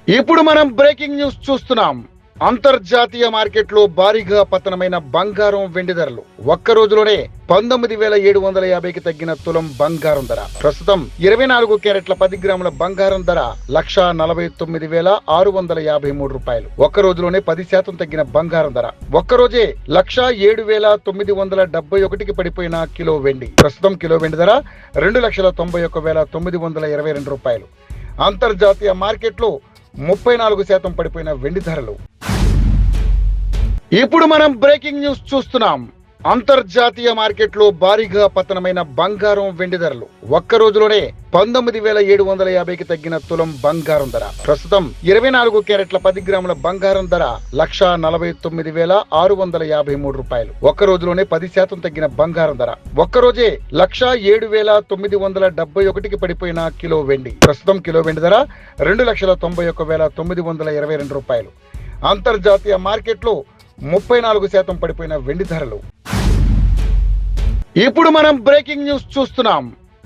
ఇప్పుడు మనం breaking news చూస్తున్నాం. అంతర్జాతీయ మార్కెట్లో భారీగా పతనమైన బంగారం వెండి ధరలు ఒక్క రోజులోనే 19,750కి తగ్గిన తులం బంగారం ధర ప్రస్తుతం 24 క్యారెట్ల 10 గ్రాముల బంగారం ధర 1,49,653 రూపాయలు. ఒక్క రోజులోనే 10% తగ్గిన బంగారం ధర ఒక్క రోజే 1,07,971కి పడిపోయిన కిలో వెండి. ప్రస్తుతం కిలో వెండి ధర 2,91,922 రూపాయలు. అంతర్జాతీయ మార్కెట్లో 34% పడిపోయిన వెండి ధరలు. ఇప్పుడు మనం బ్రేకింగ్ న్యూస్ చూస్తున్నాం. అంతర్జాతీయ మార్కెట్లో భారీగా పతనమైన బంగారం వెండి ధరలు ఒక్క రోజులోనే 19,750కి తగ్గిన తులం బంగారం ధర ప్రస్తుతం 24 క్యారెట్ల 10 గ్రాముల బంగారం ధర 1,49,653 రూపాయలు. ఒక్క రోజులోనే 10% తగ్గిన బంగారం ధర ఒక్క రోజే 1,07,971కి పడిపోయిన కిలో వెండి. ప్రస్తుతం కిలో వెండి ధర 2,91,922 రూపాయలు. అంతర్జాతీయ మార్కెట్లో 34% పడిపోయిన వెండి ధరలు. ఇప్పుడు మనం బ్రేకింగ్ న్యూస్ చూస్తున్నాం.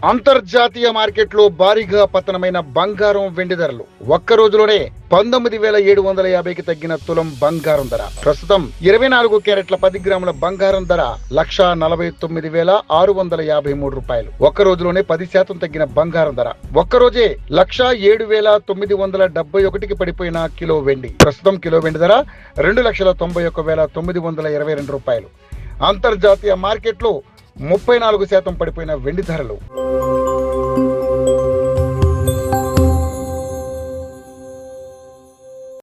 అంతర్జాతీయ మార్కెట్లో భారీగా పతనమైన బంగారం వెండి ధరలు ఒక్క రోజులోనే 19,750కి తగ్గిన తులం బంగారం ధర ప్రస్తుతం 24 క్యారెట్ల 10 గ్రాముల బంగారం ధర 1,49,653 రూపాయలు. ఒక్క రోజులోనే 10% తగ్గిన బంగారం ధర ఒక్క రోజే 1,07,971కి పడిపోయిన కిలో వెండి. ప్రస్తుతం కిలో వెండి ధర 2,91,922 రూపాయలు. అంతర్జాతీయ మార్కెట్లో 34% పడిపోయిన వెండి ధరలు.